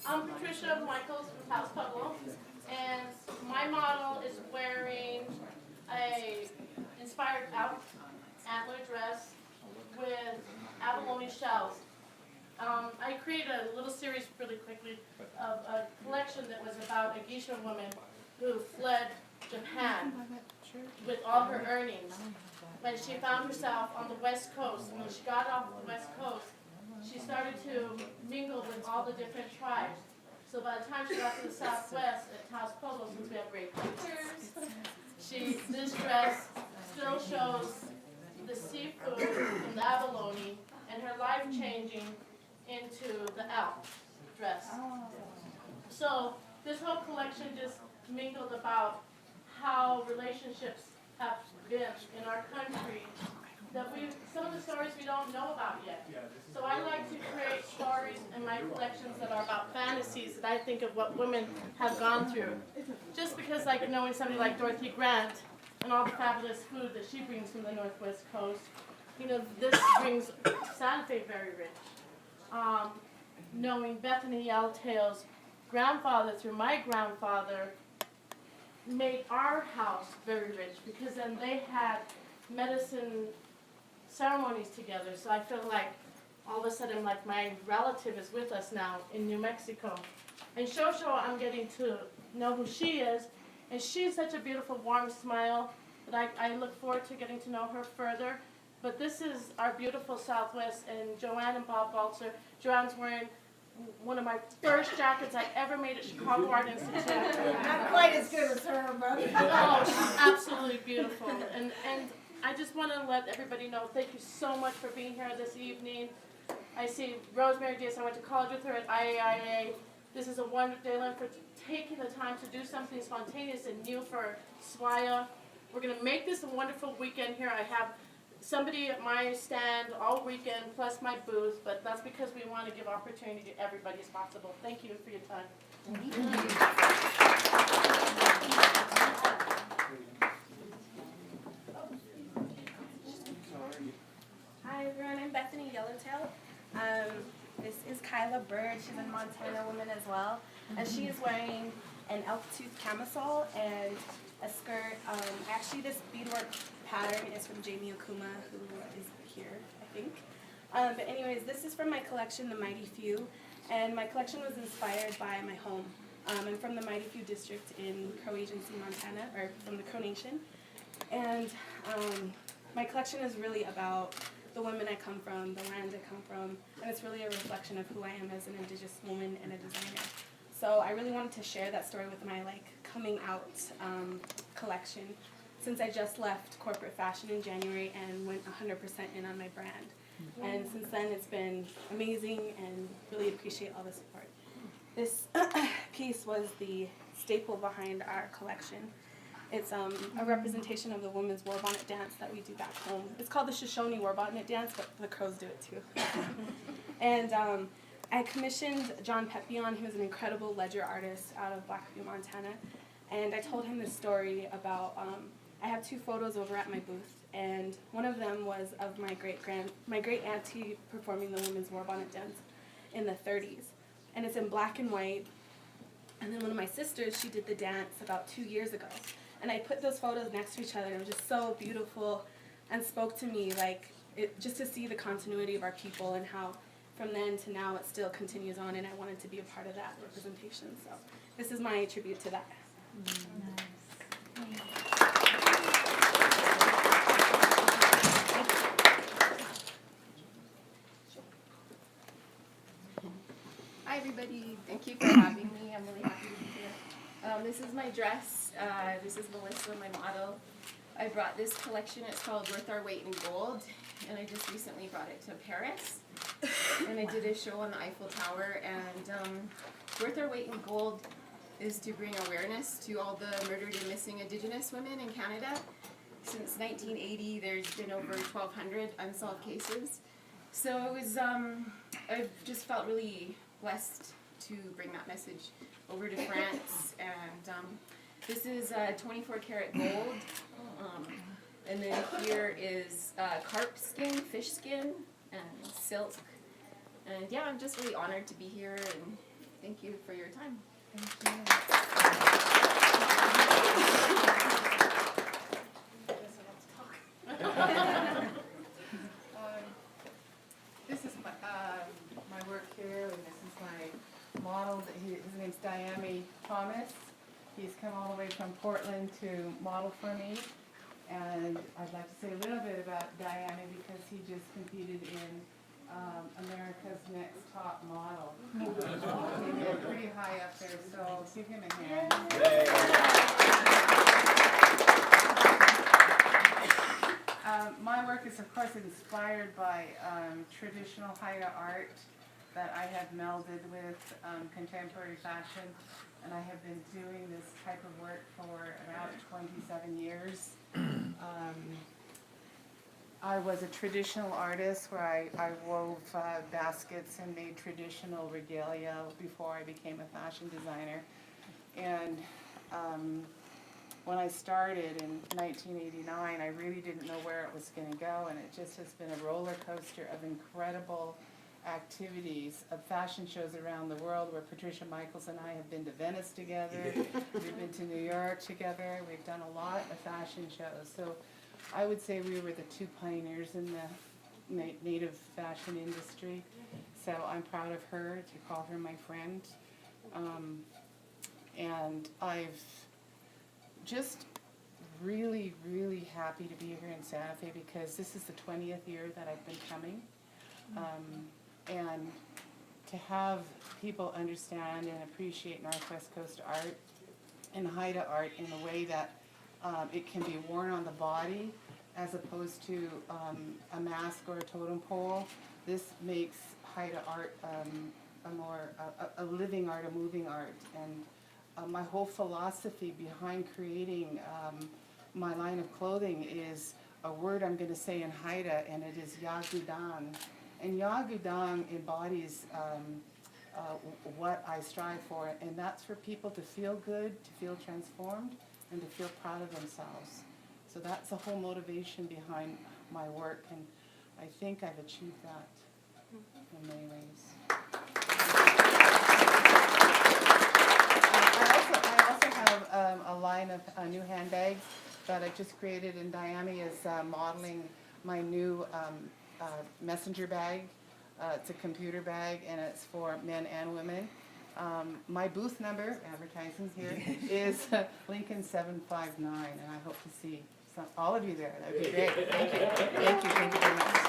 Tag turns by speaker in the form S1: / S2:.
S1: I'm Patricia Michaels from Taos Pueblo, and my model is wearing a inspired antler dress with abalone shells. I created a little series really quickly of a collection that was about a geisha woman who fled Japan with all her earnings. When she found herself on the West Coast, and when she got off the West Coast, she started to mingle with all the different tribes. So by the time she got to the Southwest at Taos Pueblo, since we have great pictures, this dress still shows the seafood from the abalone and her life changing into the elf dress. So this whole collection just mingled about how relationships have been in our country, that some of the stories we don't know about yet. So I like to create stories in my collections that are about fantasies that I think of what women have gone through. Just because like knowing somebody like Dorothy Grant and all the fabulous food that she brings from the Northwest Coast, this brings Santa Fe very rich. Knowing Bethany Yellowtail's grandfather through my grandfather made our house very rich, because then they had medicine ceremonies together. So I feel like all of a sudden like my relative is with us now in New Mexico. And Shosho, I'm getting to know who she is, and she's such a beautiful warm smile that I look forward to getting to know her further. But this is our beautiful Southwest, and Joanne and Bob Balzer. Joanne's wearing one of my first jackets I ever made at Chicago Art Institute.
S2: Not quite as good as her, but
S1: oh, she's absolutely beautiful. And I just want to let everybody know, thank you so much for being here this evening. I see Rosemary Diaz, I went to college with her at IAIA. This is a wonderful day for taking the time to do something spontaneous and new for SWAIA. We're going to make this a wonderful weekend here. I have somebody at my stand all weekend, plus my booth, but that's because we want to give opportunity to everybody as possible. Thank you for your time.
S3: Thank you.
S4: Hi everyone, I'm Bethany Yellowtail. This is Kyla Bird. She's a Montana woman as well. And she is wearing an elk tooth camisole and a skirt. Actually, this beadwork pattern is from Jamie Okuma, who is here, I think. But anyways, this is from my collection, The Mighty Few. And my collection was inspired by my home. I'm from the Mighty Few district in Crow Agency, Montana, or from the Crow Nation. And my collection is really about the women I come from, the land I come from, and it's really a reflection of who I am as an Indigenous woman and a designer. So I really wanted to share that story with my coming out collection, since I just left corporate fashion in January and went 100% in on my brand. And since then it's been amazing, and really appreciate all the support. This piece was the staple behind our collection. It's a representation of the women's war bonnet dance that we do back home. It's called the Shoshone war bonnet dance, but the Crows do it too. And I commissioned John Pepion, who's an incredible ledger artist out of Blackview, Montana. And I told him this story about, I have 2 photos over at my booth, and one of them was of my great auntie performing the women's war bonnet dance in the 30s. And it's in black and white. And then one of my sisters, she did the dance about 2 years ago. And I put those photos next to each other, and it was just so beautiful and spoke to me, just to see the continuity of our people and how from then to now it still continues on, and I wanted to be a part of that representation. So this is my tribute to that.
S3: Hi everybody, thank you for having me. I'm really happy to be here. This is my dress. This is Melissa, my model. I brought this collection. It's called Worth Our Weight in Gold, and I just recently brought it to Paris. And I did a show on the Eiffel Tower, and Worth Our Weight in Gold is to bring awareness to all the murdered and missing Indigenous women in Canada. Since 1980, there's been over 1,200 unsolved cases. So it was, I just felt really blessed to bring that message over to France. And this is 24 karat gold. And then here is carp skin, fish skin, and silk. And yeah, I'm just really honored to be here, and thank you. thank you for your time.
S5: This is my work here, and this is my model. His name's Diane Me Thomas. He's come all the way from Portland to model for me. And I'd like to say a little bit about Diane because he just competed in America's Next Top Model. He did pretty high up there, so give him a hand. My work is, of course, inspired by traditional Haida art that I have melded with contemporary fashion, and I have been doing this type of work for about 27 years. I was a traditional artist where I wove baskets and made traditional regalia before I became a fashion designer. And when I started in 1989, I really didn't know where it was going to go, and it just has been a roller coaster of incredible activities, of fashion shows around the world where Patricia Michaels and I have been to Venice together, we've been to New York together, we've done a lot of fashion shows. So I would say we were the two pioneers in the native fashion industry. So I'm proud of her, to call her my friend. And I've just really, really happy to be here in Santa Fe because this is the 20th year that I've been coming. And to have people understand and appreciate Northwest Coast art and Haida art in a way that it can be worn on the body as opposed to a mask or a totem pole. This makes Haida art a living art, a moving art. And my whole philosophy behind creating my line of clothing is a word I'm going to say in Haida, and it is Yagudang. And Yagudang embodies what I strive for, and that's for people to feel good, to feel transformed, and to feel proud of themselves. So that's the whole motivation behind my work, and I think I've achieved that in many ways. I also have a line of new handbags that I just created, and Diane is modeling my new messenger bag. It's a computer bag, and it's for men and women. My booth number, advertising here, is Lincoln 759, and I hope to see all of you there. That would be great. Thank you. Thank you very much.